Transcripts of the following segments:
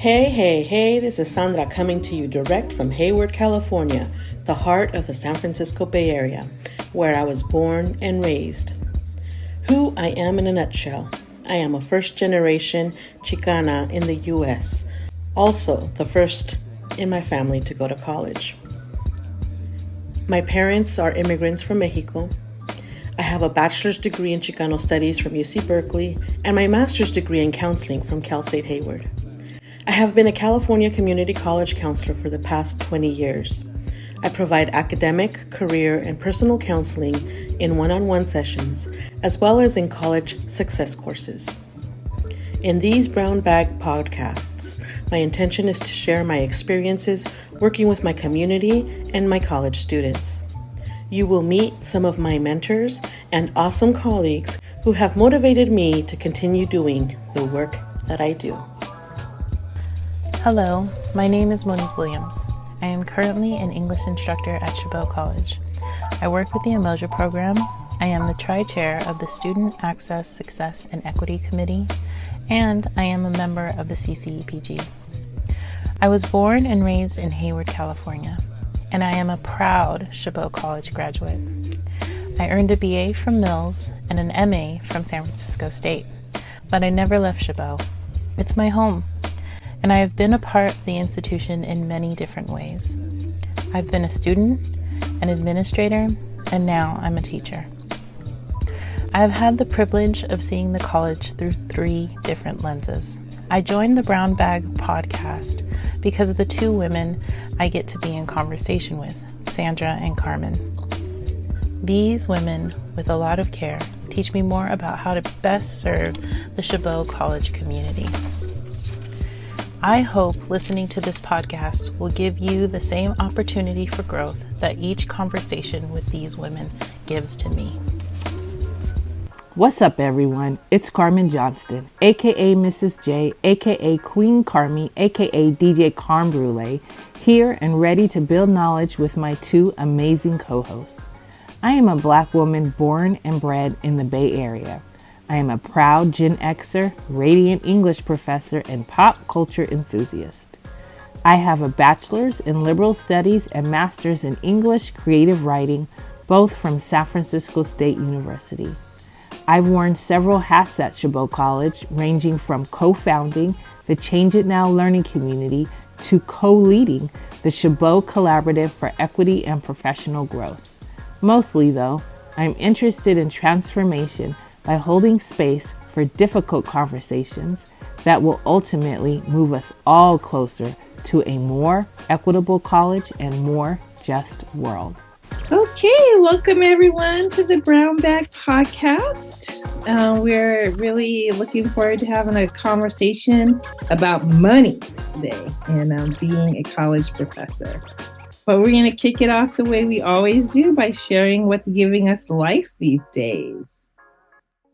Hey, this is Sandra coming to you direct from Hayward, California, the heart of the San Francisco Bay Area, where I was born and raised. Who I am in a nutshell. I am a first-generation Chicana in the U.S., also the first in my family to go to college. My parents are immigrants from Mexico. I have a bachelor's degree in Chicano Studies from UC Berkeley and my master's degree in counseling from Cal State Hayward. I have been a California community college counselor for the past 20 years. I provide academic, career, and personal counseling in one-on-one sessions, as well as in college success courses. In these Brown Bag podcasts, my intention is to share my experiences working with my community and my college students. You will meet some of my mentors and awesome colleagues who have motivated me to continue doing the work that I do. Hello, my name is Monique Williams. I am currently an English instructor at Chabot College. I work with the Umoja program. I am the tri-chair of the Student Access, Success, and Equity Committee, and I am a member of the CCEPG. I was born and raised in Hayward, California, and I am a proud Chabot College graduate. I earned a BA from Mills and an MA from San Francisco State, but I never left Chabot. It's my home. And I have been a part of the institution in many different ways. I've been a student, an administrator, and now I'm a teacher. I have had the privilege of seeing the college through 3 different lenses. I joined the Brown Bag podcast because of the 2 women I get to be in conversation with, Sandra and Carmen. These women, with a lot of care, teach me more about how to best serve the Chabot College community. I hope listening to this podcast will give you the same opportunity for growth that each conversation with these women gives to me. What's up, everyone? It's Carmen Johnston, aka Mrs. J, aka Queen Carmi, aka DJ Carm Brulee, here and ready to build knowledge with my 2 amazing co-hosts. I am a Black woman born and bred in the Bay Area. I am a proud Gen Xer, radiant English professor, and pop culture enthusiast. I have a bachelor's in liberal studies and master's in English creative writing, both from San Francisco State University. I've worn several hats at Chabot College, ranging from co-founding the Change It Now learning community to co-leading the Chabot Collaborative for Equity and Professional Growth. Mostly, though, I'm interested in transformation by holding space for difficult conversations that will ultimately move us all closer to a more equitable college and more just world. Okay, welcome everyone to the Brown Bag podcast. We're really looking forward to having a conversation about money today and being a college professor. But we're going to kick it off the way we always do by sharing what's giving us life these days.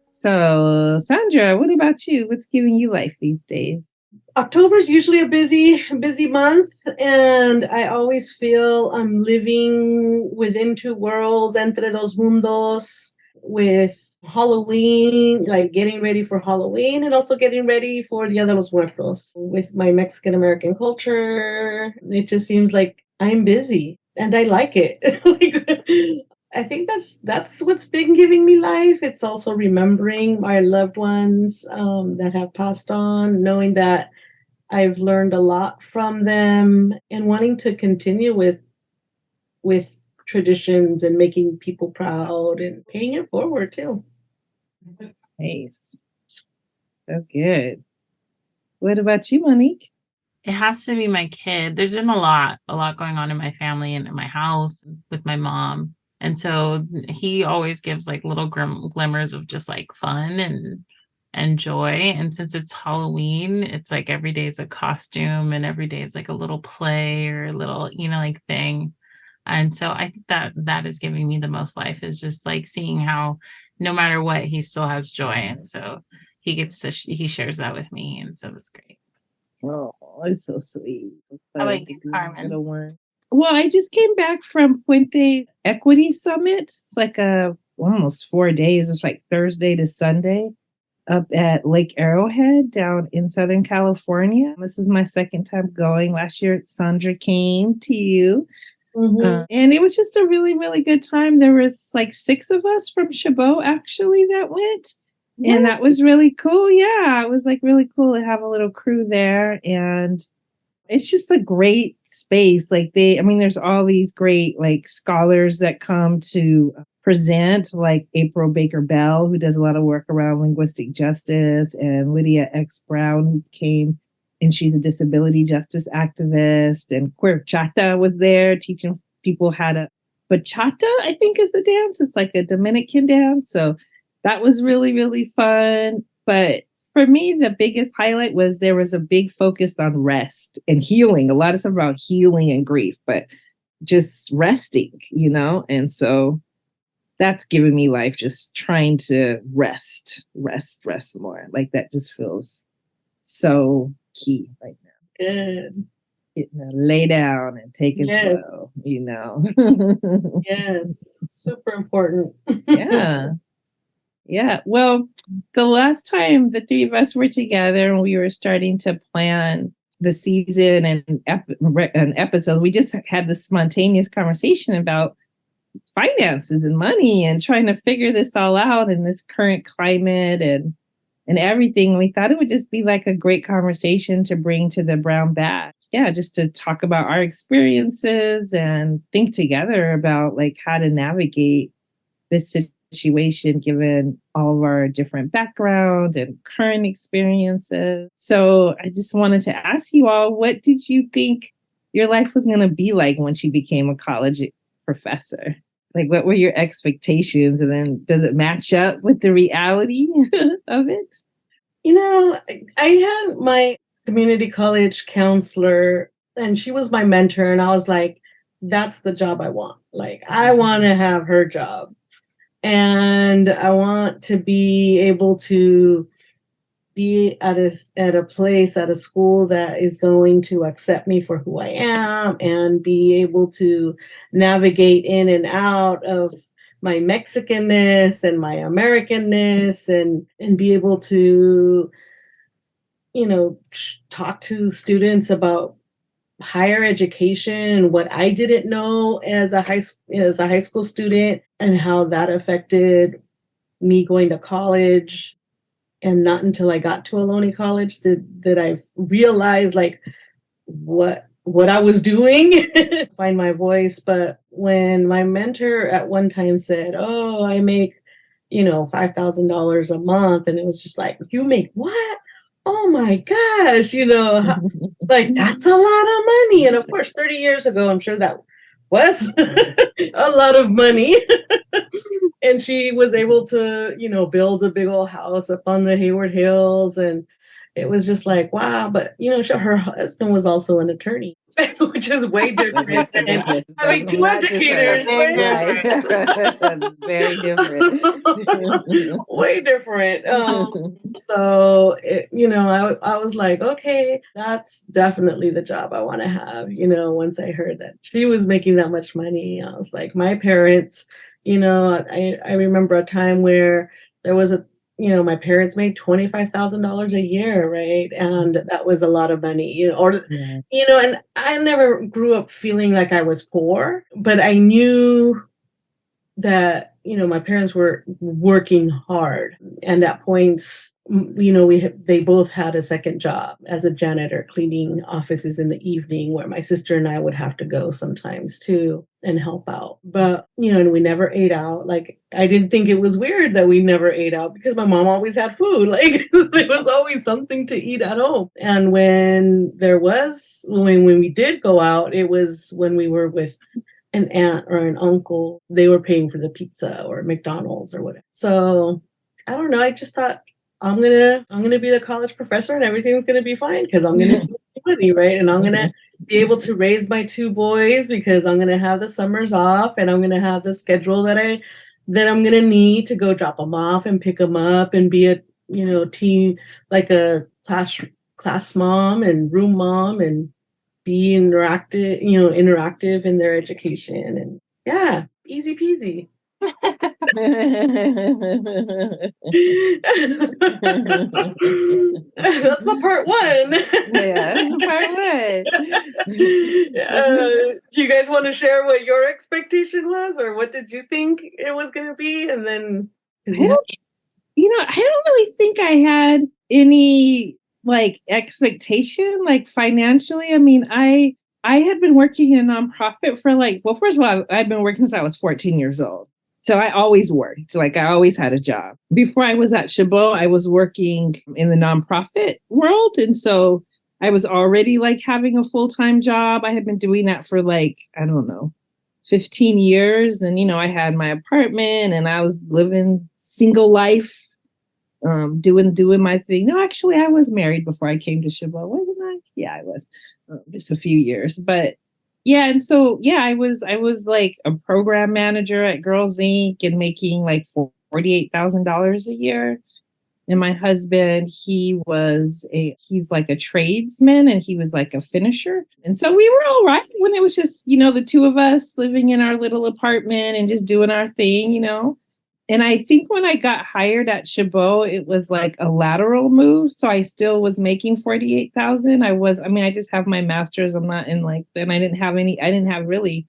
So, Sandra, what about you? What's giving you life these days? October is usually a busy month, and I always feel I'm living within 2 worlds, entre dos mundos, with Halloween, like getting ready for Halloween, and also getting ready for Dia de los Muertos. With my Mexican-American culture, it just seems like I'm busy, and I like it. I think that's what's been giving me life. It's also remembering my loved ones that have passed on, knowing that I've learned a lot from them, and wanting to continue with traditions and making people proud and paying it forward too. Nice. So good. What about you, Monique? It has to be my kid. There's been a lot going on in my family and in my house with my mom. And so he always gives like little glimmers of just like fun and joy. And since it's Halloween, it's like every day is a costume and every day is like a little play or a little, like thing. And so I think that is giving me the most life, is just like seeing how no matter what, he still has joy. And so he shares that with me. And so that's great. Oh, it's so sweet. How about you, Carmen? Little one. Well, I just came back from Puente Equity Summit. It's like almost 4 days. It's like Thursday to Sunday. up at Lake Arrowhead down in Southern California. This is my second time going. Last year, Sandra came to you. And it was just a really, really good time. There was like 6 of us from Chabot actually that went. And that was really cool. Yeah, it was like really cool to have a little crew there. And it's just a great space. Like there's all these great like scholars that come to present, like April Baker Bell, who does a lot of work around linguistic justice, and Lydia X. Brown, who came, and she's a disability justice activist. And Queer Chata was there teaching people how to bachata, I think is the dance. It's like a Dominican dance. So that was really, really fun. But for me, the biggest highlight was there was a big focus on rest and healing, a lot of stuff about healing and grief, but just resting, And so that's given me life, just trying to rest more. Like that just feels so key right now. Good. Lay down and take it slow, Yes, super important. Yeah. Well, the last time the 3 of us were together and we were starting to plan the season and an episode, we just had this spontaneous conversation about finances and money and trying to figure this all out in this current climate and everything. We thought it would just be like a great conversation to bring to the Brown Bag. Yeah, just to talk about our experiences and think together about like how to navigate this situation given all of our different background and current experiences. So I just wanted to ask you all, what did you think your life was going to be like once you became a college professor? Like, what were your expectations? And then does it match up with the reality of it? I had my community college counselor and she was my mentor. And I was like, that's the job I want. Like, I want to have her job. And I want to be able to be at a place, at a school that is going to accept me for who I am and be able to navigate in and out of my Mexicanness and my Americanness and be able to, talk to students about higher education and what I didn't know as a high school student and how that affected me going to college. And not until I got to Ohlone College that I realized like what I was doing, find my voice. But when my mentor at one time said, "Oh, I make, $5,000 a month," and it was just like, "You make what? Oh my gosh, like that's a lot of money." And of course, 30 years ago, I'm sure that was a lot of money. And she was able to, build a big old house up on the Hayward Hills. And it was just like, wow. But, her husband was also an attorney, which is way different than having 2 educators. Very different. Way different. So, I was like, okay, that's definitely the job I want to have. Once I heard that she was making that much money, I was like, my parents, I remember a time where there was my parents made $25,000 a year, right? And that was a lot of money, and I never grew up feeling like I was poor, but I knew that, my parents were working hard. And at points, they both had a second job as a janitor, cleaning offices in the evening, where my sister and I would have to go sometimes too and help out. But, and we never ate out. Like, I didn't think it was weird that we never ate out because my mom always had food. Like, there was always something to eat at home. And when we did go out, it was when we were with an aunt or an uncle. They were paying for the pizza or McDonald's or whatever. So I don't know. I just thought, I'm gonna be the college professor and everything's gonna be fine because I'm gonna do money, right? And I'm gonna be able to raise my 2 boys because I'm gonna have the summers off and I'm gonna have the schedule that I'm gonna need to go drop them off and pick them up and be a team, like a class mom and room mom, and be interactive in their education. And yeah, easy peasy. That's the part one. Yeah, that's part one. Do you guys want to share what your expectation was, or what did you think it was going to be? And then, I don't really think I had any like expectation, like financially. I mean, I had been working in a nonprofit for first of all, I've been working since I was 14 years old. So I always worked, like I always had a job. Before I was at Chabot, I was working in the nonprofit world. And so I was already like having a full-time job. I had been doing that for like, I don't know, 15 years. And, I had my apartment and I was living single life, doing my thing. No, actually, I was married before I came to Chabot, wasn't I? Yeah, I was just a few years. But yeah, and so yeah, I was like a program manager at Girls Inc. and making like $48,000 a year. And my husband, he's like a tradesman and he was like a finisher. And so we were all right when it was just, the two of us living in our little apartment and just doing our thing. And I think when I got hired at Chabot, it was like a lateral move. So I still was making 48,000. I just have my master's. I'm not in and I didn't have really,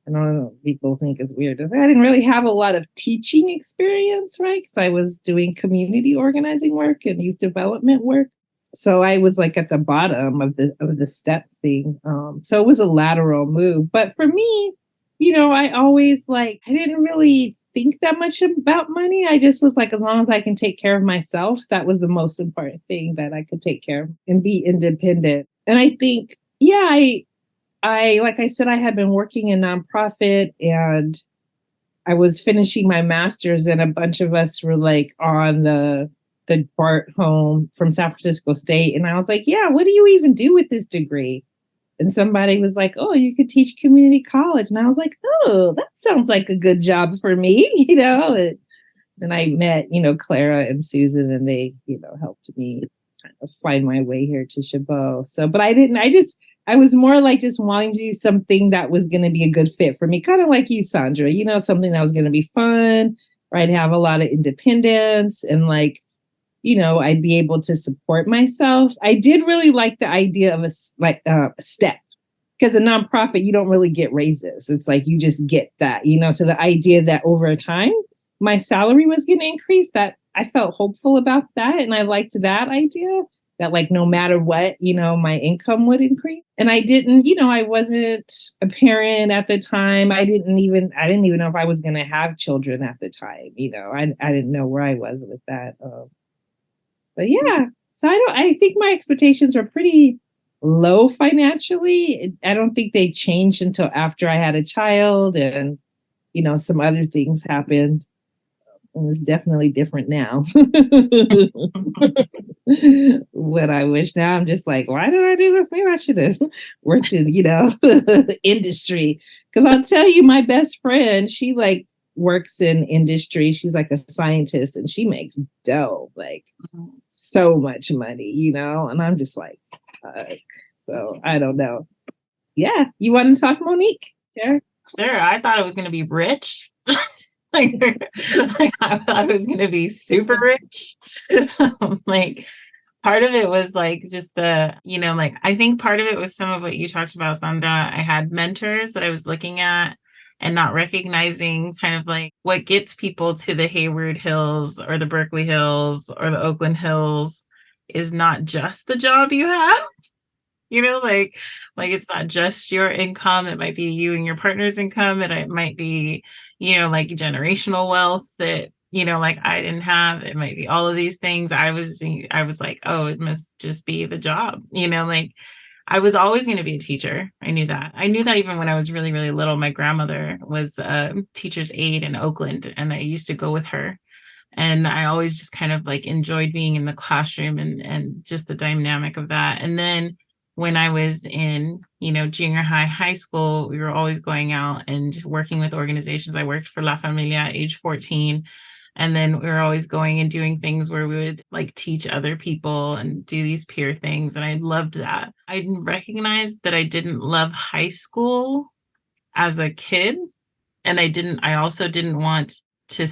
I don't know, people think it's weird. I didn't really have a lot of teaching experience, right? Because I was doing community organizing work and youth development work. So I was like at the bottom of the step thing. So it was a lateral move. But for me, I always I didn't really think that much about money. I just was like, as long as I can take care of myself, that was the most important thing, that I could take care of and be independent. And I think, yeah, I like I said, I had been working in nonprofit and I was finishing my master's, and a bunch of us were like on the BART home from San Francisco State. And I was like, yeah, what do you even do with this degree? And somebody was like, oh, you could teach community college. And I was like, oh, that sounds like a good job for me, And I met, Clara and Susan, and they, helped me kind of find my way here to Chabot. So, but I was more like just wanting to do something that was going to be a good fit for me. Kind of like you, Sandra, something that was going to be fun, where I'd have a lot of independence and I'd be able to support myself. I did really like the idea of a step, because a nonprofit, you don't really get raises. It's like you just get that, So the idea that over time my salary was going to increase, that I felt hopeful about that, and I liked that idea that no matter what, my income would increase. And I didn't, I wasn't a parent at the time. I didn't even know if I was going to have children at the time. I didn't know where I was with that. But yeah, so I think my expectations were pretty low financially. I don't think they changed until after I had a child and, some other things happened. And it's definitely different now. What I wish now, I'm just like, why did I do this? Maybe I should have worked in, industry. Because I'll tell you, my best friend, she works in industry. She's like a scientist and she makes dough, so much money, and I'm just like, so I don't know. Yeah. You want to talk, Monique? Sure. I thought it was going to be rich. I thought I was going to be super rich. Part of it was just the, I think part of it was some of what you talked about, Sandra. I had mentors that I was looking at and not recognizing kind of what gets people to the Hayward Hills or the Berkeley Hills or the Oakland Hills is not just the job you have. It's not just your income. It might be you and your partner's income. It might be, generational wealth that, I didn't have. It might be all of these things. I was like, oh, it must just be the job. I was always going to be a teacher. I knew that even when I was really, really little. My grandmother was a teacher's aide in Oakland, and I used to go with her. And I always just kind of enjoyed being in the classroom and just the dynamic of that. And then when I was in, junior high school, we were always going out and working with organizations. I worked for La Familia at age 14. And then we were always going and doing things where we would teach other people and do these peer things. And I loved that. I didn't recognize that I didn't love high school as a kid. And I also didn't want to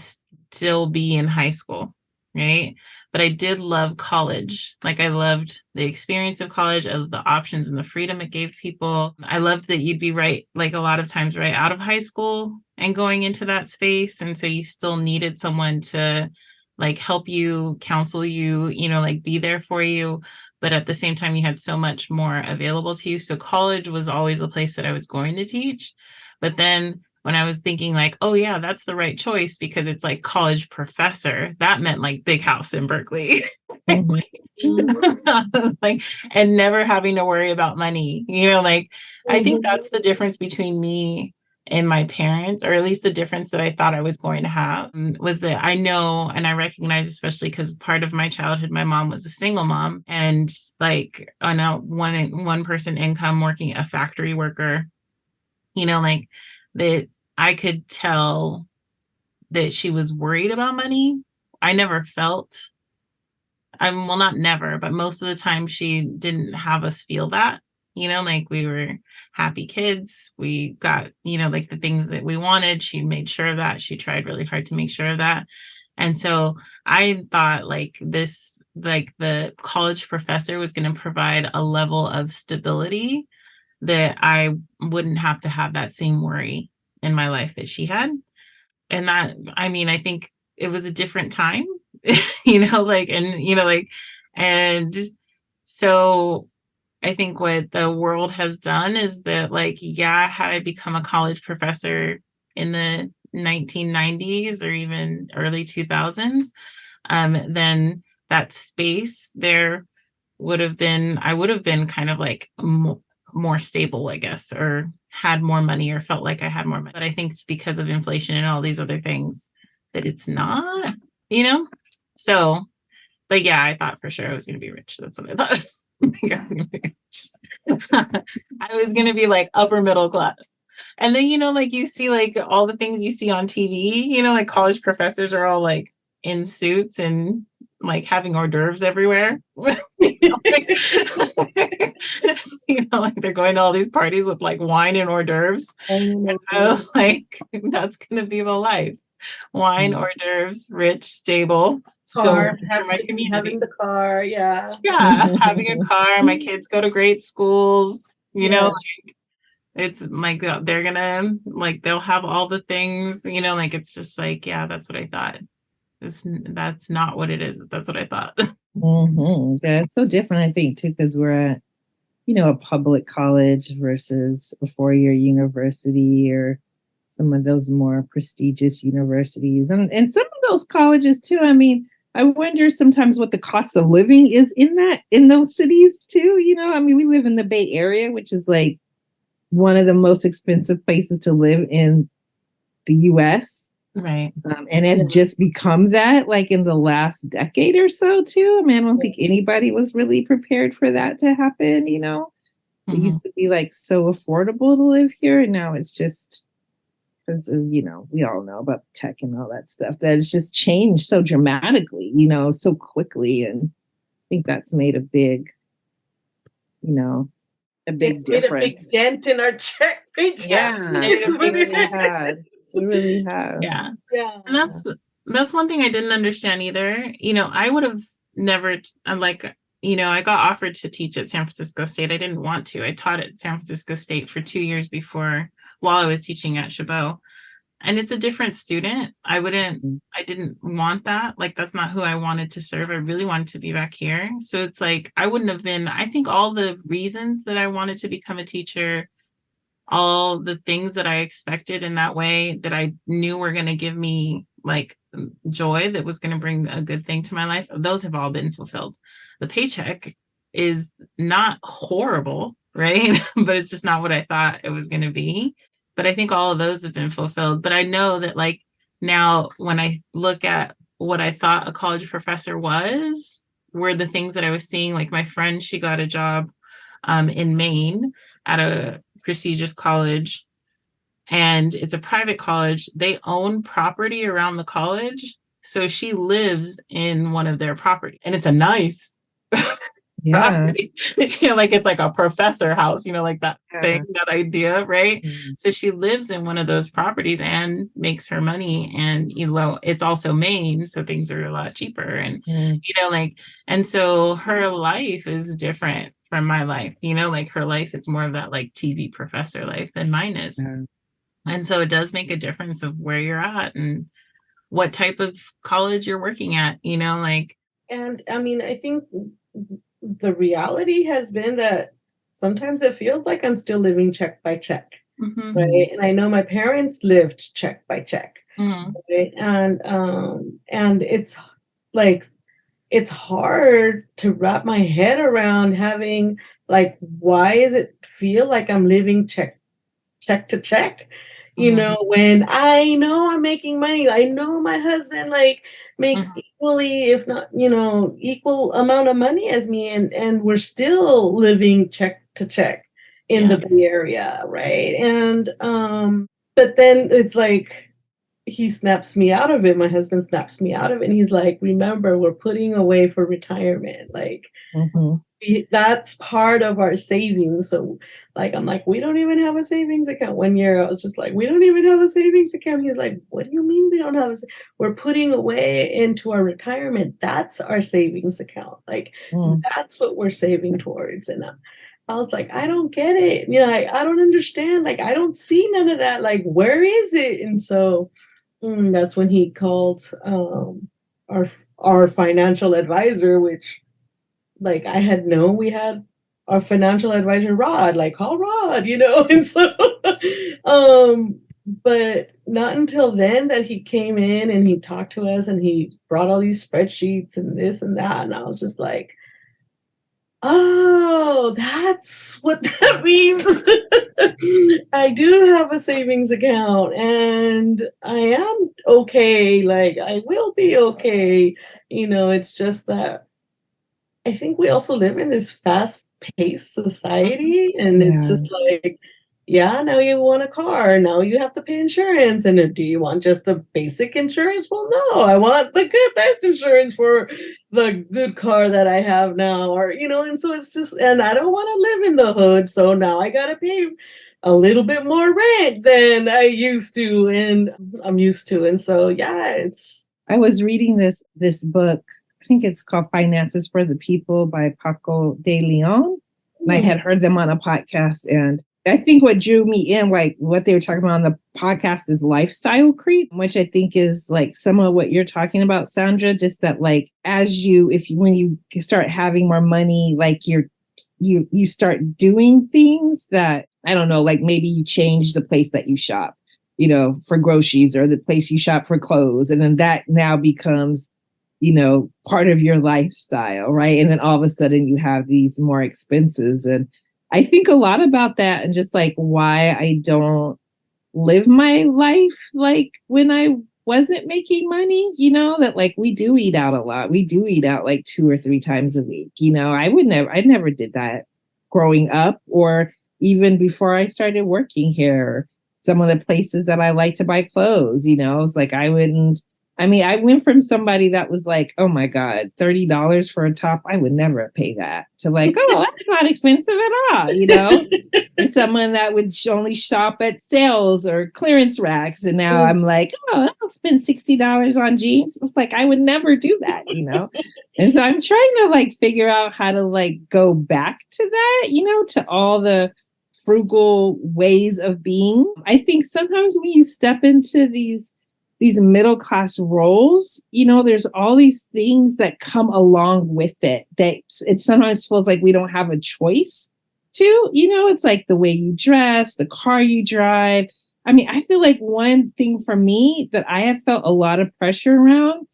still be in high school, right? But I did love college. Like I loved the experience of college, of the options and the freedom it gave people. I loved that you'd be right, like a lot of times right out of high school and going into that space. And so you still needed someone to like help you, counsel you, like be there for you. But at the same time, you had so much more available to you. So college was always the place that I was going to teach. But then when I was thinking like, oh yeah, that's the right choice because it's like college professor, that meant like big house in Berkeley. Like, and never having to worry about money, like I think that's the difference between me and my parents, or at least the difference that I thought I was going to have, was that I know and I recognize, especially because part of my childhood, my mom was a single mom and like on a one person income working a factory worker, like that I could tell that she was worried about money. I never felt, well, not never, but most of the time she didn't have us feel that, like we were happy kids. We got, like the things that we wanted. She made sure of that. She tried really hard to make sure of that. And so I thought like this, like the college professor was going to provide a level of stability that I wouldn't have to have that same worry in my life that she had. And that, I mean, I think it was a different time, and so I think what the world has done is that like, yeah, had I become a college professor in the 1990s or even early 2000s, then that space there I would have been kind of like more stable, I guess, or had more money or felt like I had more money. But I think it's because of inflation and all these other things that it's not, So, but yeah, I thought for sure I was going to be rich. That's what I thought. I was going to be rich. I was going to be like upper middle class. And then, like you see like all the things you see on TV, like college professors are all like in suits and like having hors d'oeuvres everywhere. Like they're going to all these parties with like wine and hors d'oeuvres. And so like that's gonna be the life. Wine, hors d'oeuvres, rich, stable, Car, still my community. having the car, yeah. Yeah, having a car. My kids go to great schools, like it's like they're gonna like they'll have all the things, like it's just like, yeah, that's what I thought. That's not what it is. That's what I thought. Yeah, it's so different, I think, too, because we're at, a public college versus a four-year university or some of those more prestigious universities. And some of those colleges, too, I mean, I wonder sometimes what the cost of living is in those cities, too. I mean, we live in the Bay Area, which is like one of the most expensive places to live in the U.S., right. And has just become that like in the last decade or so too. I mean, I don't think anybody was really prepared for that to happen, It used to be like so affordable to live here, and now it's just because of, we all know about tech and all that stuff, that it's just changed so dramatically, so quickly. And I think that's made a big, a big difference. Made a big dent in our paycheck. Yeah, it really had. It really has. Yeah. And that's one thing I didn't understand either. I would have never, I got offered to teach at San Francisco State. I didn't want to. I taught at San Francisco State for 2 years while I was teaching at Chabot. And it's a different student. I didn't want that. Like, that's not who I wanted to serve. I really wanted to be back here. So it's like, I wouldn't have been, I think all the reasons that I wanted to become a teacher, all the things that I expected in that way that I knew were going to give me like joy, that was going to bring a good thing to my life, those have all been fulfilled. The paycheck is not horrible, right? But it's just not what I thought it was going to be. But I think all of those have been fulfilled. But I know that like now when I look at what I thought a college professor were the things that I was seeing. Like my friend, she got a job in Maine at a prestigious college, and it's a private college. They own property around the college, so she lives in one of their property, and it's a nice Yeah. property. Like it's like a professor house, like that Yeah. thing, that idea, right? Mhm. So she lives in one of those properties and makes her money. And, it's also Maine, so things are a lot cheaper. And, Mm. and so her life is different from my life, like her life is more of that like TV professor life than mine is. Yeah. And so it does make a difference of where you're at and what type of college you're working at, like. And I mean, I think the reality has been that sometimes it feels like I'm still living check by check, Mhm. right? And I know my parents lived check by check, Mhm. right? And it's like it's hard to wrap my head around having like why does it feel like I'm living check to check, when I know I'm making money. I know my husband like makes Mhm. equally, if not, equal amount of money as me, and we're still living check to check in Yeah. the Bay Area, right? And but then it's like he snaps me out of it. My husband snaps me out of it, and he's like, "Remember, we're putting away for retirement. Like, Mhm. that's part of our savings." So, like, I'm like, "We don't even have a savings account." One year, I was just like, "We don't even have a savings account." He's like, "What do you mean we don't have a We're putting away into our retirement. That's our savings account. Like, Mm. that's what we're saving towards." And I was like, "I don't get it. I don't understand. Like, I don't see none of that. Like, where is it?" And so that's when he called our our financial advisor, which like I had known we had our financial advisor Rod, like call Rod, and so but not until then that he came in and he talked to us and he brought all these spreadsheets and this and that. And I was just like, oh, that's what that means. I do have a savings account and I am okay. Like, I will be okay. It's just that I think we also live in this fast-paced society, and it's Yeah. just like, yeah, now you want a car, now you have to pay insurance, and then do you want just the basic insurance? Well, no, I want the good best insurance for the good car that I have now, or and so it's just, and I don't want to live in the hood, so now I gotta pay a little bit more rent than I used to, and I'm used to, and so yeah, it's I was reading this book. I think it's called Finances for the People by Paco de Leon. And I had heard them on a podcast. And I think what drew me in, like what they were talking about on the podcast, is lifestyle creep, which I think is like some of what you're talking about, Sandra. Just that, like, when you start having more money, like you start doing things that, I don't know, like maybe you change the place that you shop, for groceries, or the place you shop for clothes. And then that now becomes, part of your lifestyle, right? And then all of a sudden you have these more expenses. And I think a lot about that, and just like why I don't live my life like when I wasn't making money, that like we do eat out a lot. We do eat out like 2 or 3 times a week. I never did that growing up, or even before I started working here. Some of the places that I like to buy clothes, it's like I went from somebody that was like, oh my God, $30 for a top, I would never pay that, to like, oh, that's not expensive at all, and someone that would only shop at sales or clearance racks. And now I'm like, oh, I'll spend $60 on jeans. It's like, I would never do that, And so I'm trying to like figure out how to like go back to that, to all the frugal ways of being. I think sometimes when you step into these middle class roles, there's all these things that come along with it that it sometimes feels like we don't have a choice to, it's like the way you dress, the car you drive. I mean, I feel like one thing for me that I have felt a lot of pressure around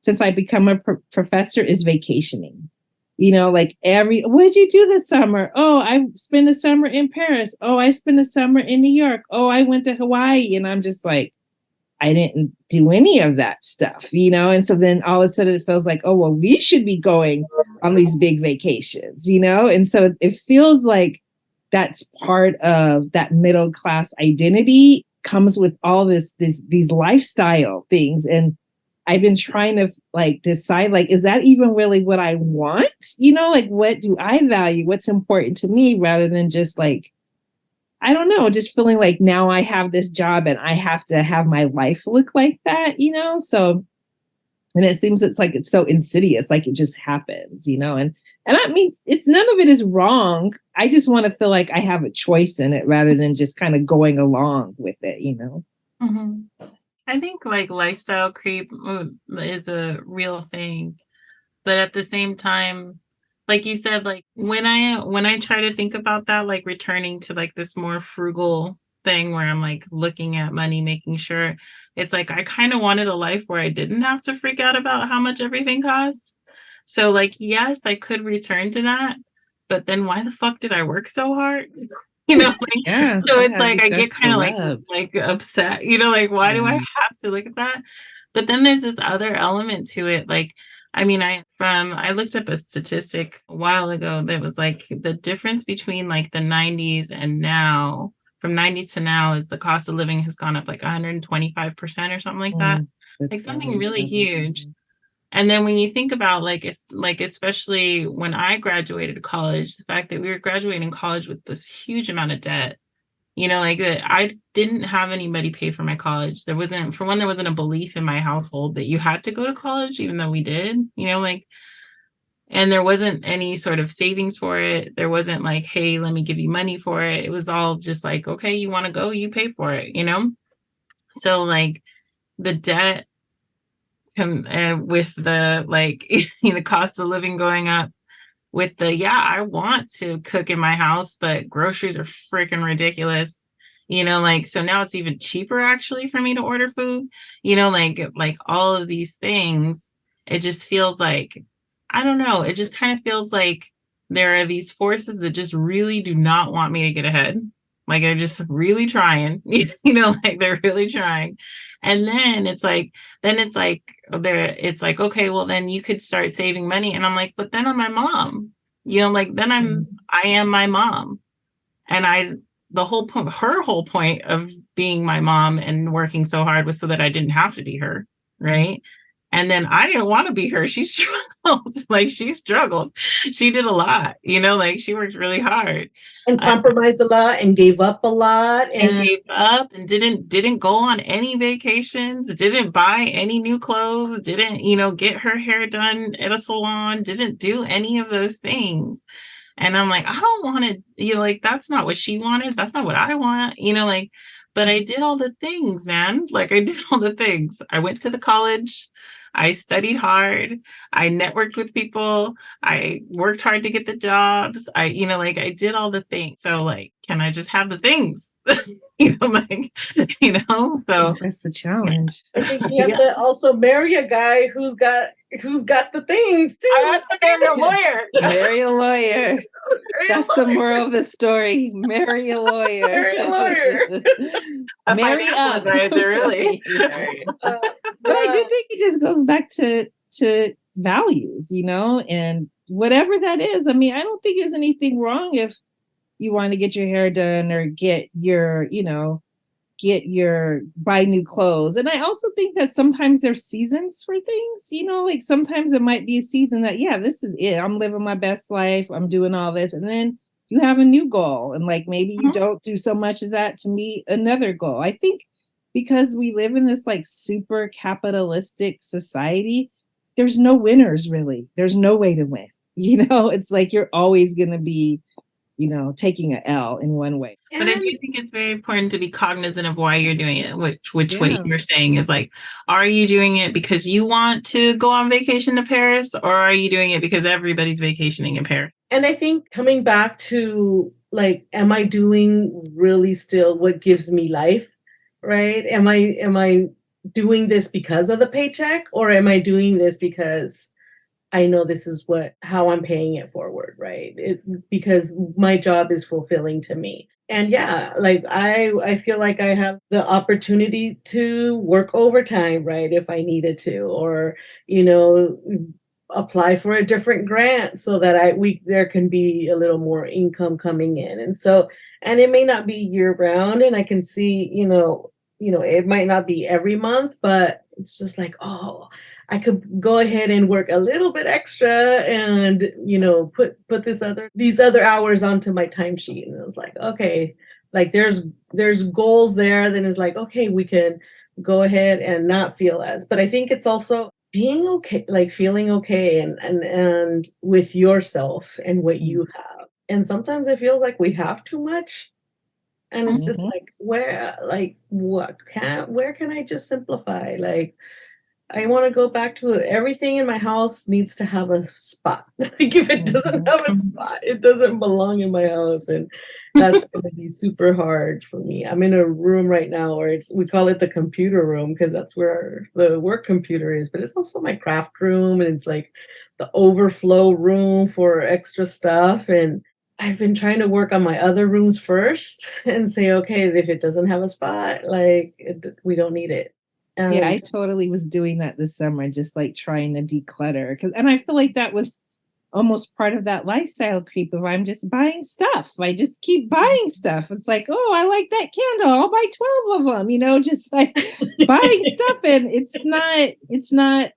since I become a professor is vacationing. Like what did you do this summer? Oh, I spent a summer in Paris. Oh, I spent a summer in New York. Oh, I went to Hawaii. And I'm just like, I didn't do any of that stuff, And so then all of a sudden it feels like, oh, well, we should be going on these big vacations, And so it feels like that's part of that middle class identity, comes with all these lifestyle things. And I've been trying to like decide, like, is that even really what I want? You know, like, what do I value? What's important to me, rather than just like, I don't know, just feeling like now I have this job and I have to have my life look like that, you know? So, and it seems it's like it's so insidious, like it just happens, you know? And that means it's none of it is wrong. I just want to feel like I have a choice in it rather than just kind of going along with it, you know? Mm-hmm. I think like lifestyle creep is a real thing, but at the same time, like you said, like when I try to think about that, like returning to like this more frugal thing where I'm like looking at money, making sure it's like I kind of wanted a life where I didn't have to freak out about how much everything costs. So like, yes, I could return to that, but then why the fuck did I work so hard? Like, Yeah. so it's like I get That's kind of the like upset, like why do I rub. have to look at that? But then there's this other element to it. Like, I mean, I looked up a statistic a while ago that was like the difference between like the 90s and now, from 90s to now, is the cost of living has gone up like 125% or something like that. Like something really huge. And then when you think about like it's like, especially when I graduated college, the fact that we were graduating college with this huge amount of debt, like I didn't have anybody pay for my college. There wasn't, for one, there wasn't a belief in my household that you had to go to college, even though we did, like, and there wasn't any sort of savings for it. There wasn't like, hey, let me give you money for it. It was all just like, okay, you want to go, you pay for it. So like the debt with the like cost of living going up, with the I want to cook in my house, but groceries are freaking ridiculous. Like, so now it's even cheaper actually for me to order food, like all of these things. It just feels like, I don't know, it just kind of feels like there are these forces that just really do not want me to get ahead. Like they're just really trying, like they're really trying. And then it's like it's like, okay, well then you could start saving money. And I'm like, but then I'm my mom, like then I am my mom. And the whole point, her whole point of being my mom and working so hard was so that I didn't have to be her. Right. And then I didn't want to be her. She struggled. Like she struggled. She did a lot, like she worked really hard. And compromised a lot and gave up a lot. And gave up and didn't go on any vacations, didn't buy any new clothes, didn't, get her hair done at a salon, didn't do any of those things. And I'm like, I don't want to, like, that's not what she wanted. That's not what I want, like, but I did all the things, man. Like I did all the things. I went to the college. I studied hard. I networked with people. I worked hard to get the jobs. I did all the things. So like, can I just have the things? So That's the challenge. I think you have to also marry a guy who's got the things too. I have to marry a lawyer. Marry a lawyer. That's the moral of the story. Marry a lawyer. Marry a lawyer. Marry up. Really. But I do think it just goes back to values, and whatever that is. I mean, I don't think there's anything wrong if you want to get your hair done or get your buy new clothes. And I also think that sometimes there's seasons for things, like sometimes it might be a season that, this is it. I'm living my best life. I'm doing all this. And then you have a new goal. And like, maybe you don't do so much as that to meet another goal. I think because we live in this like super capitalistic society, there's no winners really. There's no way to win. It's like you're always going to be taking an L in one way. But I do think it's very important to be cognizant of why you're doing it, which what you're saying is like, are you doing it because you want to go on vacation to Paris, or are you doing it because everybody's vacationing in Paris? And I think coming back to like, am I doing really still what gives me life, right? Am I doing this because of the paycheck, or am I doing this because I know this is how I'm paying it forward, right? Because my job is fulfilling to me. And like I feel like I have the opportunity to work overtime, right? If I needed to, or, apply for a different grant so that there can be a little more income coming in. And it may not be year round, and I can see, it might not be every month, but it's just like, oh, I could go ahead and work a little bit extra and, put these other hours onto my timesheet. And it was like, okay, like there's goals there. Then it's like, okay, we can go ahead and not feel as, but I think it's also being okay, like feeling okay and with yourself and what you have. And sometimes it feels like we have too much. And it's just like, where can I just simplify? Like, I want to go back to everything in my house needs to have a spot. Like, if it doesn't have a spot, it doesn't belong in my house. And that's going to be super hard for me. I'm in a room right now where we call it the computer room because that's where the work computer is, but it's also my craft room and it's like the overflow room for extra stuff. And I've been trying to work on my other rooms first and say, okay, if it doesn't have a spot, we don't need it. Yeah, I totally was doing that this summer, just like trying to declutter. And I feel like that was almost part of that lifestyle creep of I'm just buying stuff. I just keep buying stuff. It's like, oh, I like that candle. I'll buy 12 of them, just like buying stuff. And it's not.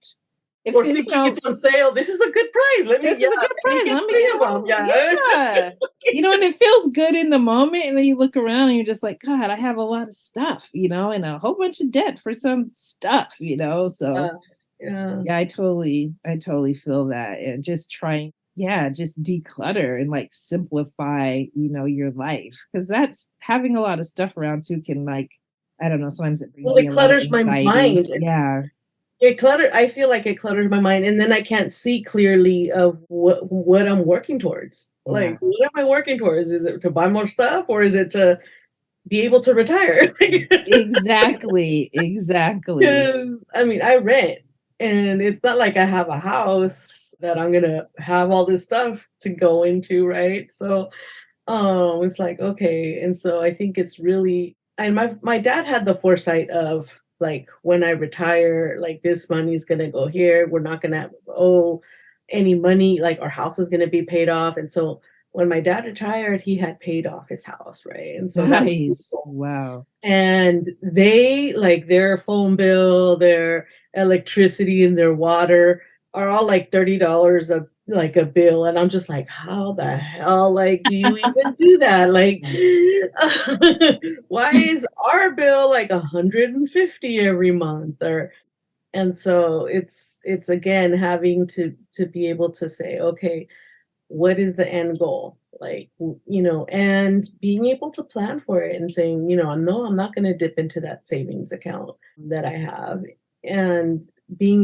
Or think it's on sale. This is a good price. Let me get 3 of them. Yeah. And it feels good in the moment. And then you look around and you're just like, God, I have a lot of stuff, and a whole bunch of debt for some stuff, So yeah, I totally feel that. And just trying, just declutter and like simplify, your life. Because that's having a lot of stuff around too can like, I don't know, sometimes it brings me a lot of clutters my anxiety. mind. Yeah. I feel like it clutters my mind, and then I can't see clearly of what I'm working towards. Yeah. Like, what am I working towards? Is it to buy more stuff, or is it to be able to retire? Exactly. Because I rent, and it's not like I have a house that I'm gonna have all this stuff to go into, right? So, it's like, okay, and so I think it's really, and my dad had the foresight of, like, when I retire, like, this money's gonna go here. We're not gonna owe any money. Like, our house is gonna be paid off. And so when my dad retired, he had paid off his house, right? And so nice. Wow. And they, like, their phone bill, their electricity, and their water are all like $30 a bill. And I'm just like, how the hell, like, do you even do that? Like, why is our bill like 150 every month? And so it's again having to be able to say, okay, what is the end goal? Like, and being able to plan for it and saying, no, I'm not going to dip into that savings account that I have. And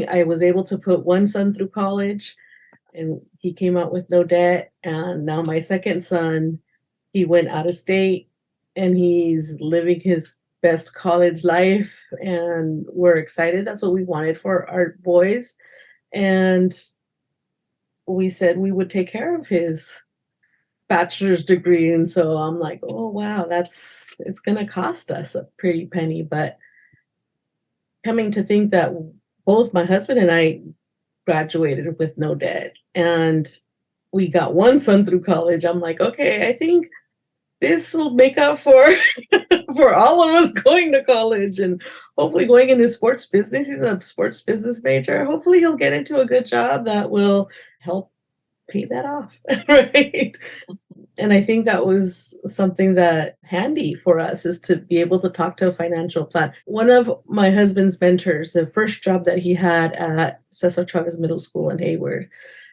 I was able to put one son through college, and he came out with no debt. And now my second son, he went out of state and he's living his best college life. And we're excited. That's what we wanted for our boys. And we said we would take care of his bachelor's degree. And so I'm like, oh, wow, it's going to cost us a pretty penny. But coming to think that both my husband and I graduated with no debt, and we got one son through college, I'm like, okay, I think this will make up for for all of us going to college and hopefully going into sports business. He's a sports business major. Hopefully he'll get into a good job that will help pay that off, right? And I think that was something that handy for us, is to be able to talk to a financial plan. One of my husband's mentors, the first job that he had at Cesar Chavez Middle School in Hayward,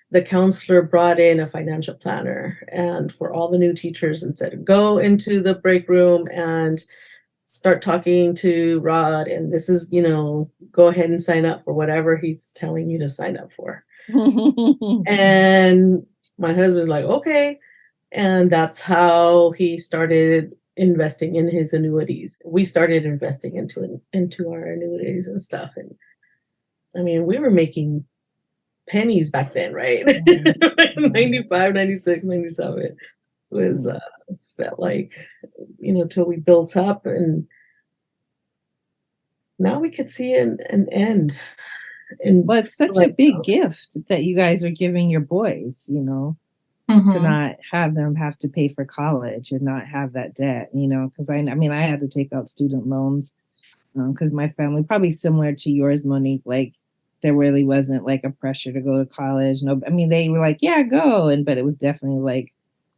the counselor brought in a financial planner and for all the new teachers and said, go into the break room and start talking to Rod. And this is, go ahead and sign up for whatever he's telling you to sign up for. And my husband's like, okay. And that's how he started investing in his annuities. We started investing into our annuities and stuff. And we were making pennies back then, right? 95, 96, 97 was felt like, till we built up, and now we could see an end. Well, it's such a big gift that you guys are giving your boys, to not have them have to pay for college and not have that debt, because I had to take out student loans because my family probably similar to yours, Monique. Like there really wasn't like a pressure to go to college. No, I mean they were like, yeah, go, but it was definitely like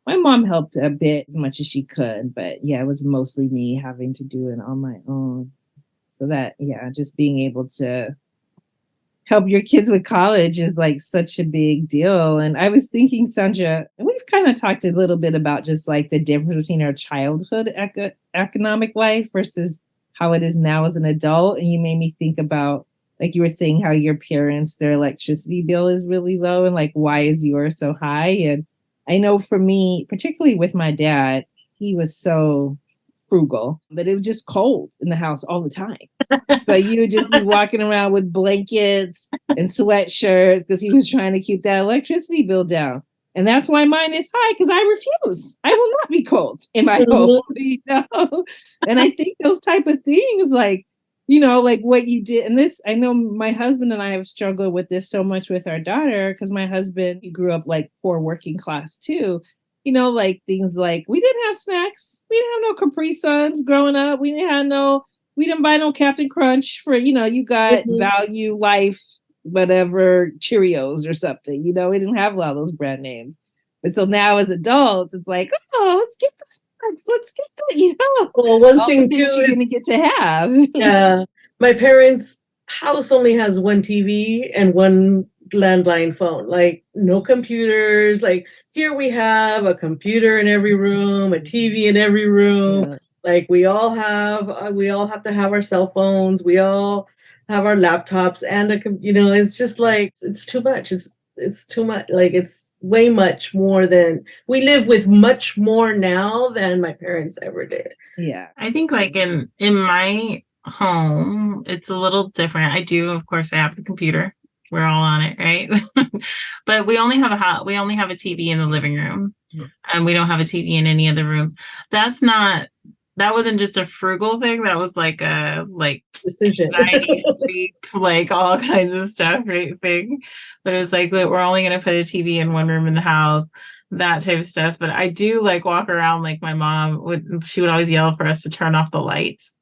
my mom helped a bit as much as she could, but yeah, it was mostly me having to do it on my own. So that, yeah, just being able to help your kids with college is like such a big deal. And I was thinking, Sandra, and we've kind of talked a little bit about just like the difference between our childhood economic life versus how it is now as an adult. And you made me think about, like you were saying, how your parents, their electricity bill is really low and like, why is yours so high? And I know for me, particularly with my dad, he was so frugal that it was just cold in the house all the time. So you would just be walking around with blankets and sweatshirts because he was trying to keep that electricity bill down. And that's why mine is high, because I refuse. I will not be cold in my home, you know? And I think those type of things, like, you know, like what you did. And this, I know my husband and I have struggled with this so much with our daughter, because my husband, he grew up like poor working class too. You know, like things like we didn't have snacks. We didn't have no Capri Suns growing up. We didn't buy no Captain Crunch for, you know, you got Value Life, whatever, Cheerios or something. You know, we didn't have a lot of those brand names. But so now as adults, it's like, oh, let's get the snacks. Let's get the, you know, Well, one all thing the things too you is, didn't get to have. yeah, my parents' house only has one TV and one landline phone. Like no computers. Like here we have a computer in every room, a TV in every room. Yeah. Like we all have to have our cell phones. We all have our laptops and you know, it's just like, it's too much. It's too much. Like it's way much more than we live with, much more now than my parents ever did. Yeah. I think like in my home, it's a little different. I do, of course, I have the computer. We're all on it, right? But we only have a TV in the living room, and we don't have a TV in any other rooms. That wasn't just a frugal thing. That was like a Decision. 90s sleep, like all kinds of stuff, right? Thing. But it was like, we're only going to put a TV in one room in the house, that type of stuff. But I do like walk around, like my mom she would always yell for us to turn off the lights.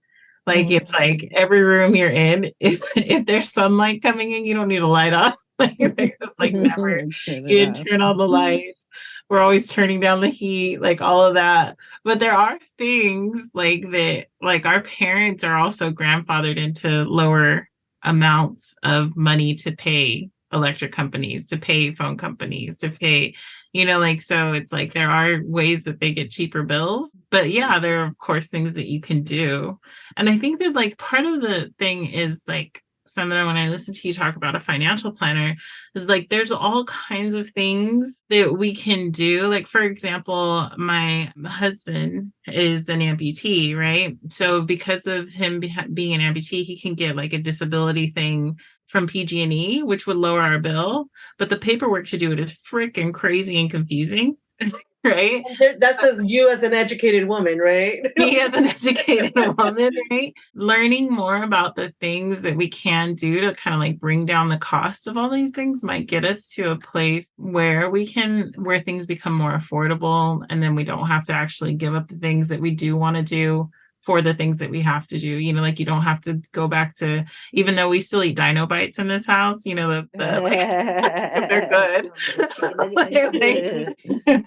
Like it's like every room you're in, if there's sunlight coming in, you don't need a light on. It's like never. You turn on the lights. We're always turning down the heat, like all of that. But there are things like that, like our parents are also grandfathered into lower amounts of money to pay electric companies, to pay phone companies, to pay, you know, like, so it's like there are ways that they get cheaper bills. But yeah, there are, of course, things that you can do. And I think that like part of the thing is like, Sandra, when I listen to you talk about a financial planner, is like there's all kinds of things that we can do. Like, for example, my husband is an amputee, right? So because of him being an amputee, he can get like a disability thing from PG&E, which would lower our bill. But the paperwork to do it is freaking crazy and confusing. Right? That says you as an educated woman, right? Me as an educated woman, right? Learning more about the things that we can do to kind of like bring down the cost of all these things might get us to a place where where things become more affordable, and then we don't have to actually give up the things that we do want to do for the things that we have to do. You know, like you don't have to go back to, even though we still eat Dino Bites in this house, you know, they're good. Like,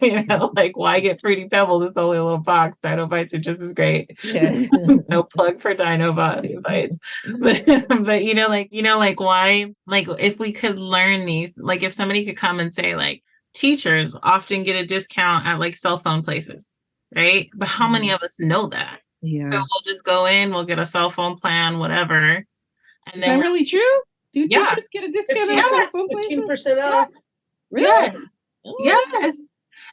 you know, like why get Fruity Pebbles? It's only a little box. Dino Bites are just as great. Yeah. No plug for Dino Bites. But you know, like why, like if we could learn these, like if somebody could come and say like teachers often get a discount at like cell phone places, right? But how many of us know that? Yeah. So we'll just go in, we'll get a cell phone plan, whatever. And Is that really true? Do teachers get a discount on cell phone places? 15% off. Really? Yes. Yes.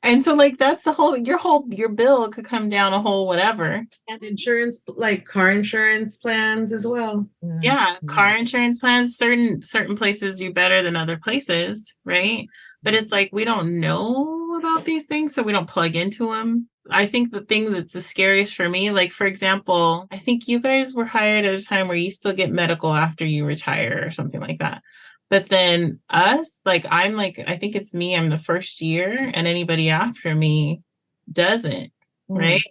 And so like that's your bill could come down a whole whatever. And insurance, like car insurance plans as well. Yeah, car insurance plans, certain places do better than other places, right? But it's like we don't know about these things, so we don't plug into them. I think the thing that's the scariest for me, like for example, I think you guys were hired at a time where you still get medical after you retire or something like that. But then us, like I'm like, I think it's me, I'm the first year, and anybody after me doesn't, right?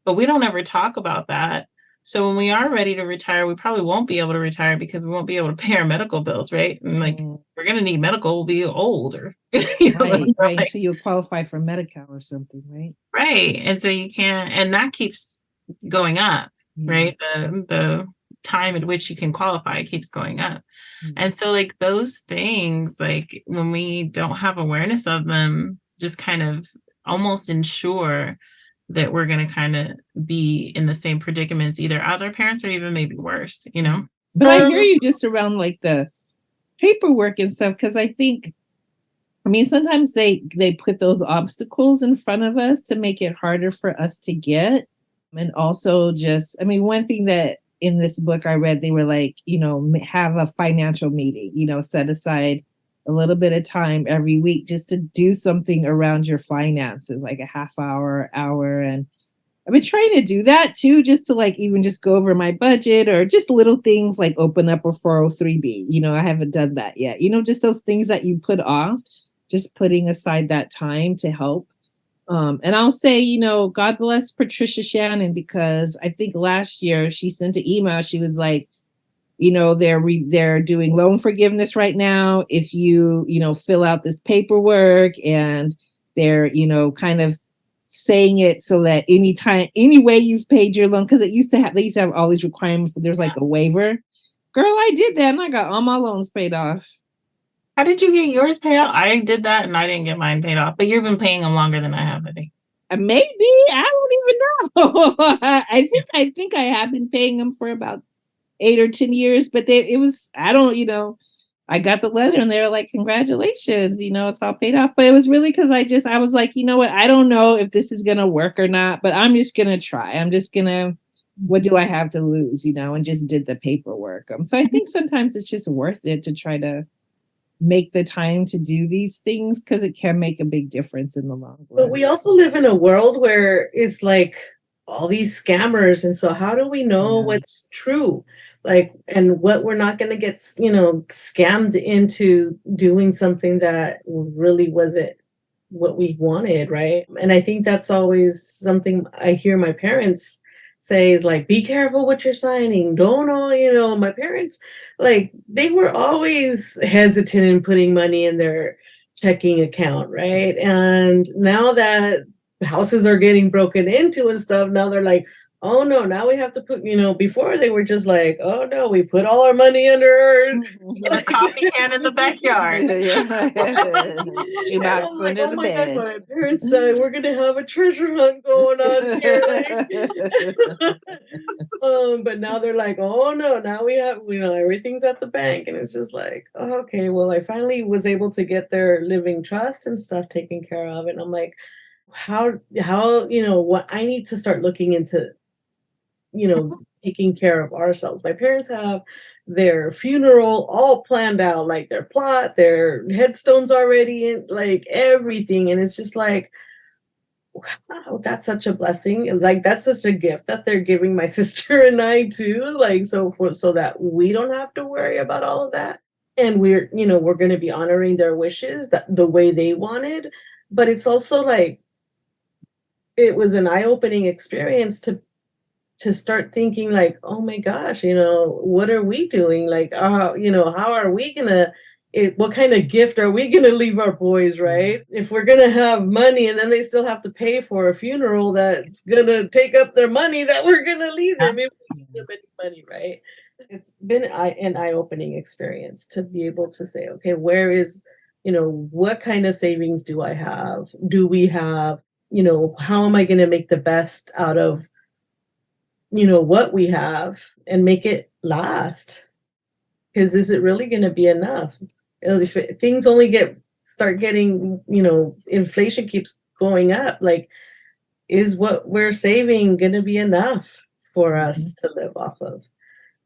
But we don't ever talk about that. So when we are ready to retire, we probably won't be able to retire because we won't be able to pay our medical bills, right? And like we're gonna need medical, we'll be older. Right. Until you qualify for Medi-Cal or something, right? Right. And so you can't, and that keeps going up, right? The time at which you can qualify keeps going up. And so like those things, like when we don't have awareness of them, just kind of almost ensure that we're going to kind of be in the same predicaments either as our parents or even maybe worse, But I hear you just around like the paperwork and stuff, because I mean, sometimes they put those obstacles in front of us to make it harder for us to get. And also just, I mean, one thing that in this book I read, they were like, have a financial meeting, set aside a little bit of time every week just to do something around your finances, like a half hour. And I've been trying to do that too, just to like even just go over my budget or just little things like open up a 403b. I haven't done that yet. Just those things that you put off, just putting aside that time to help. And I'll say, God bless Patricia Shannon, because I think last year she sent an email. She was like, they're doing loan forgiveness right now. If you, fill out this paperwork, and they're, kind of saying it so that any way you've paid your loan, because they used to have all these requirements, but there's like a waiver. Girl, I did that and I got all my loans paid off. How did you get yours paid off? I did that and I didn't get mine paid off, but you've been paying them longer than I have, I think. Maybe, I don't even know. I think I have been paying them for about 8 or 10 years, but I got the letter and they were like, congratulations, it's all paid off. But it was really because I was like, you know what? I don't know if this is going to work or not, but I'm just going to try. What do I have to lose, and just did the paperwork. So I think sometimes it's just worth it to try to make the time to do these things, because it can make a big difference in the long run. But we also live in a world where it's like all these scammers. And so how do we know what's true? Like, and what we're not going to get, scammed into doing something that really wasn't what we wanted, right? And I think that's always something I hear my parents say is like, be careful what you're signing. Don't know, my parents, like, they were always hesitant in putting money in their checking account, right? And now that houses are getting broken into and stuff, now they're like, oh no, now we have to put, before they were just like, oh no, we put all our money under our a coffee can in the backyard. Shoebox under the bed. God, my parents died. We're gonna have a treasure hunt going on here. But now they're like, oh no, now we have, everything's at the bank. And it's just like, oh, okay, well, I finally was able to get their living trust and stuff taken care of. And I'm like, how, what I need to start looking into, taking care of ourselves. My parents have their funeral all planned out, like their plot, their headstones already in, like everything. And it's just like, wow, that's such a blessing. Like, that's such a gift that they're giving my sister and I too. Like, so that we don't have to worry about all of that. And we're going to be honoring their wishes the way they wanted. But it's also like, it was an eye-opening experience to start thinking like, oh my gosh, what are we doing? Like, how are we gonna, what kind of gift are we gonna leave our boys, right? If we're gonna have money and then they still have to pay for a funeral that's gonna take up their money that we're gonna leave them, if we give them any money, right? It's been an eye-opening experience to be able to say, okay, where is, what kind of savings do I have? Do we have? How am I going to make the best out of, what we have and make it last? Because is it really going to be enough? If things only start getting, inflation keeps going up, like, is what we're saving going to be enough for us to live off of?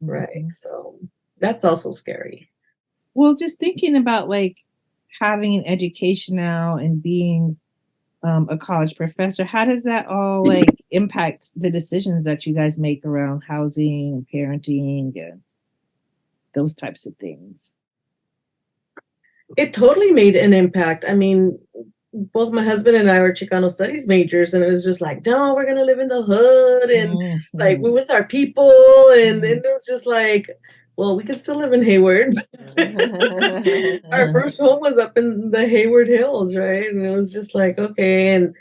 Right. So that's also scary. Well, just thinking about like having an education now and being a college professor, how does that all like impact the decisions that you guys make around housing and parenting and those types of things? It totally made an impact. I mean, both my husband and I were Chicano studies majors, and it was just like, no, we're gonna live in the hood, and like we're with our people, and then it was just like, well, we can still live in Hayward. Our first home was up in the Hayward Hills, right? And it was just like, okay, and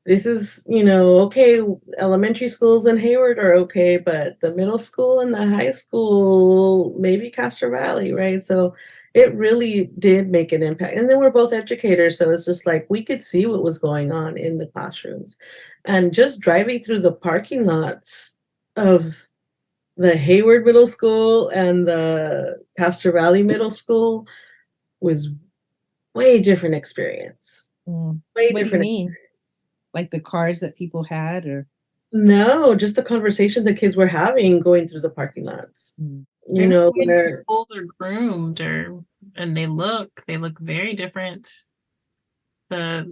this is, okay, elementary schools in Hayward are okay, but the middle school and the high school, maybe Castro Valley, right? So it really did make an impact. And then we're both educators, so it's just like we could see what was going on in the classrooms. And just driving through the parking lots of the Hayward Middle School and the Castro Valley Middle School was way different experience. Way What do you different mean? experience. Like the cars that people had, or No, just the conversation the kids were having going through the parking lots. I mean, the Where schools are groomed, and they look very different. Just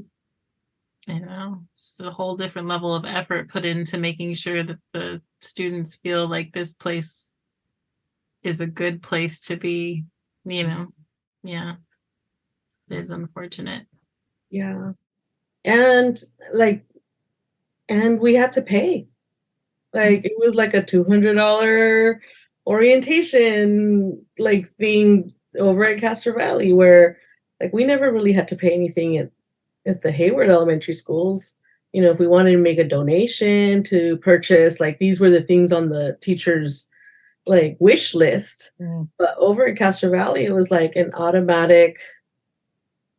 a whole different level of effort put into making sure that the students feel like this place is a good place to be. Yeah, it is unfortunate. yeah. And and we had to pay. Like it was like a $200 orientation thing over at Castro Valley, where like we never really had to pay anything at the Hayward elementary schools. If we wanted to make a donation to purchase, like these were the things on the teachers' wish list. But over at Castro Valley, it was like an automatic,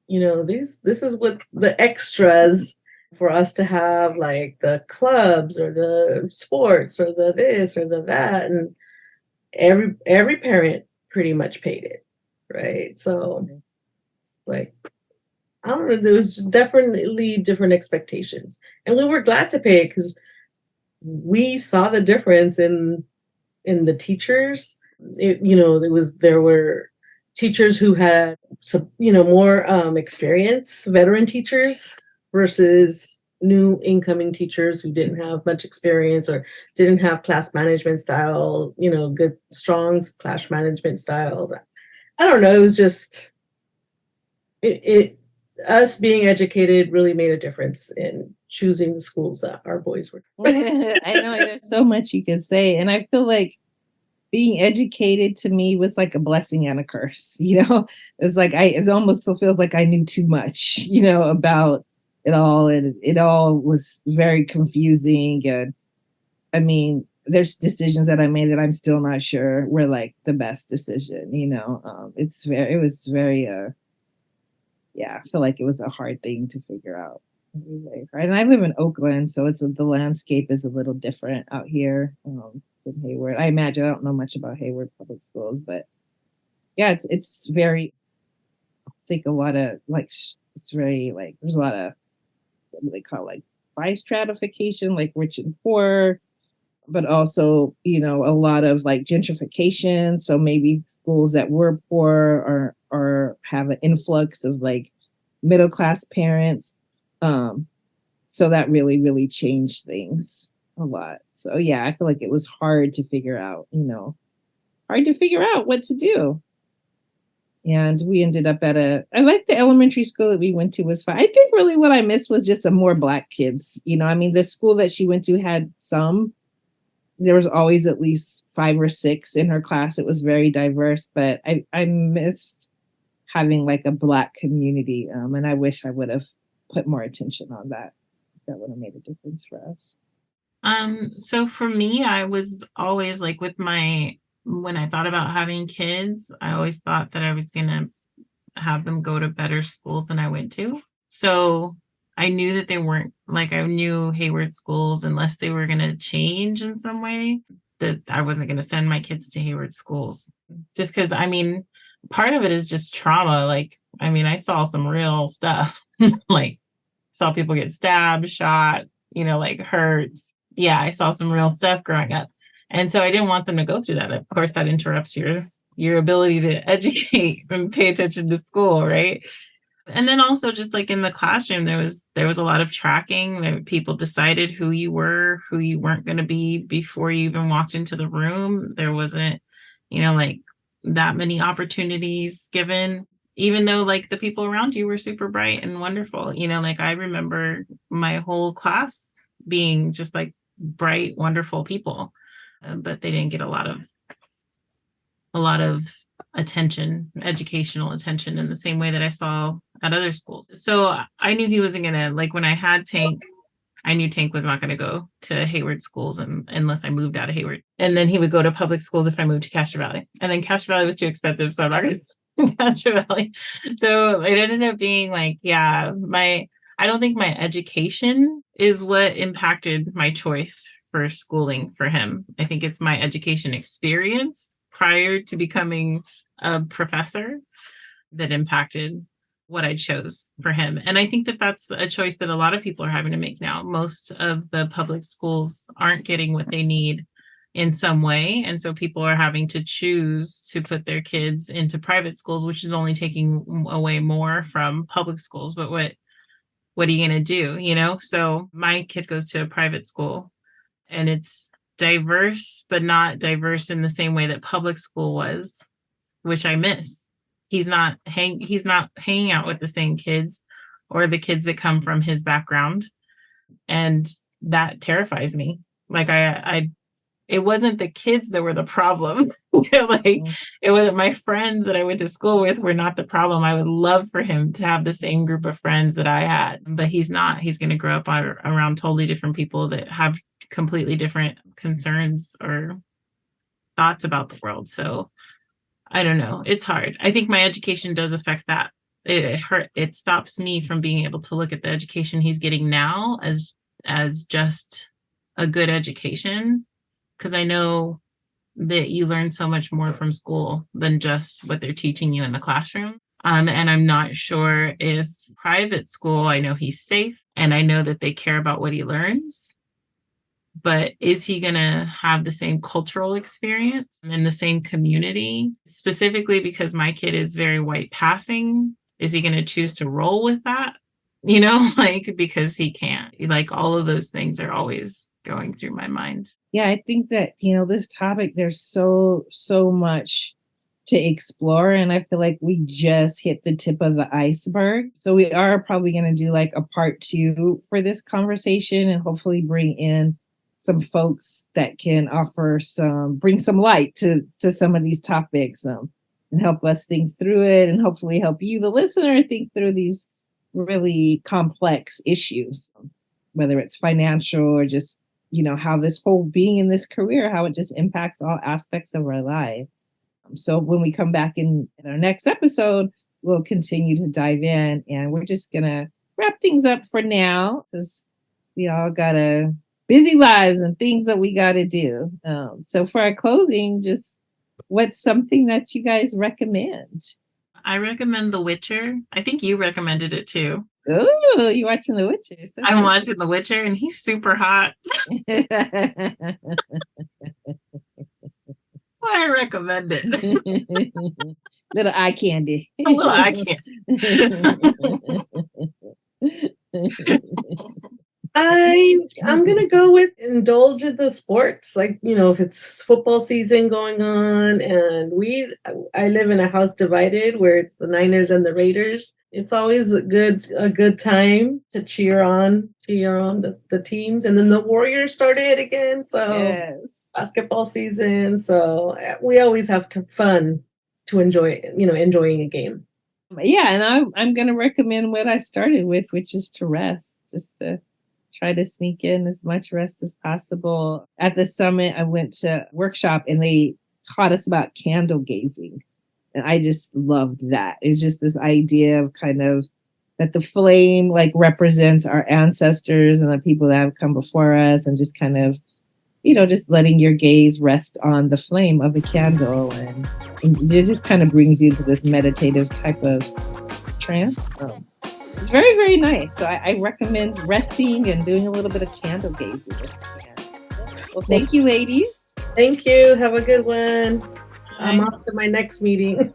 this is what the extras for us to have, like the clubs or the sports or the this or the that, and every parent pretty much paid it, right? So like I don't know, there was definitely different expectations, and we were glad to pay it because we saw the difference in the teachers. There were teachers who had some, more experience, veteran teachers versus new incoming teachers who didn't have much experience or didn't have class management style, good, strong class management styles. I don't know. It was just, us being educated really made a difference in choosing the schools that our boys were. I know there's so much you could say. And I feel like being educated to me was like a blessing and a curse. It's like it almost still feels like I knew too much, about it all, and it all was very confusing. And I mean, there's decisions that I made that I'm still not sure were like the best decision. It was very I feel like it was a hard thing to figure out. And I live in Oakland, so the landscape is a little different out here than Hayward. I imagine, I don't know much about Hayward public schools, but yeah, it's very, I think a lot of it's very there's a lot of what do they call bi-stratification, like rich and poor, but also a lot of gentrification. So maybe schools that were poor or have an influx of middle class parents. So that really, really changed things a lot. So yeah, I feel like it was hard to figure out what to do. And we ended up I like the elementary school that we went to was fine. I think really what I missed was just some more Black kids. I mean, the school that she went to had there was always at least 5 or 6 in her class. It was very diverse, but I missed having a Black community. And I wish I would have put more attention on that. That would have made a difference for us. So for me, I was always when I thought about having kids, I always thought that I was going to have them go to better schools than I went to. So I knew that they weren't I knew Hayward schools, unless they were going to change in some way, that I wasn't going to send my kids to Hayward schools. Just because, I mean, part of it is just trauma. I saw some real stuff, saw people get stabbed, shot, hurt. Yeah, I saw some real stuff growing up. And so I didn't want them to go through that. Of course, that interrupts your ability to educate and pay attention to school, right? And then also just in the classroom, there was a lot of tracking. People decided who you were, who you weren't going to be before you even walked into the room. There wasn't, that many opportunities given. even though like the people around you were super bright and wonderful, like I remember my whole class being just like bright, wonderful people, but they didn't get a lot of attention, educational attention, in the same way that I saw at other schools. So I knew he wasn't gonna, like, when I had Tank, I knew Tank was not going to go to Hayward schools unless I moved out of Hayward. And then he would go to public schools if I moved to Castro Valley. And then Castro Valley was too expensive, so I'm not going to Castro Valley. So it ended up being like, I don't think my education is what impacted my choice for schooling for him. I think it's my education experience prior to becoming a professor that impacted what I chose for him. And I think that that's a choice that a lot of people are having to make now. Most of the public schools aren't getting what they need in some way. And so people are having to choose to put their kids into private schools, which is only taking away more from public schools. But what are you going to do? So my kid goes to a private school, and it's diverse, but not diverse in the same way that public school was, which I miss. He's not hanging out with the same kids or the kids that come from his background. And that terrifies me. Like it wasn't the kids that were the problem. It wasn't my friends that I went to school with were not the problem. I would love for him to have the same group of friends that I had, but he's not. He's going to grow up around totally different people that have completely different concerns or thoughts about the world. So I don't know. It's hard. I think my education does affect that. It stops me from being able to look at the education he's getting now as just a good education, because I know that you learn so much more from school than just what they're teaching you in the classroom. And I'm not sure if private school, I know he's safe and I know that they care about what he learns. But is he going to have the same cultural experience in the same community? Specifically because my kid is very white passing. Is he going to choose to roll with that? Because he can't. All of those things are always going through my mind. Yeah, I think that, this topic, there's so much to explore. And I feel like we just hit the tip of the iceberg. So we are probably going to do like a part 2 for this conversation and hopefully bring in some folks that can bring some light to some of these topics and help us think through it, and hopefully help you, the listener, think through these really complex issues, whether it's financial or just, how this whole being in this career, how it just impacts all aspects of our life. So when we come back in our next episode, we'll continue to dive in, and we're just going to wrap things up for now because we all got busy lives and things that we got to do. So for our closing, just what's something that you guys recommend? I recommend The Witcher. I think you recommended it too. Oh, you watching The Witcher? So I'm watching The Witcher, and he's super hot. So I recommend it. Little eye candy. A little eye candy. I'm gonna go with indulge in the sports, if it's football season going on, and I live in a house divided where it's the Niners and the Raiders. It's always a good time to cheer on the teams, and then the Warriors started again, so yes. Basketball season. So we always have fun to enjoy, enjoying a game. Yeah, and I'm gonna recommend what I started with, which is to rest, just to try to sneak in as much rest as possible. At the summit, I went to a workshop and they taught us about candle gazing. And I just loved that. It's just this idea of kind of that the flame represents our ancestors and the people that have come before us, and just kind of, just letting your gaze rest on the flame of a candle. And it just kind of brings you into this meditative type of trance. It's very, very nice. So I recommend resting and doing a little bit of candle gazing. Well, thank you, ladies. Thank you. Have a good one. I'm off to my next meeting.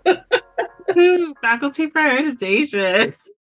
Faculty prioritization.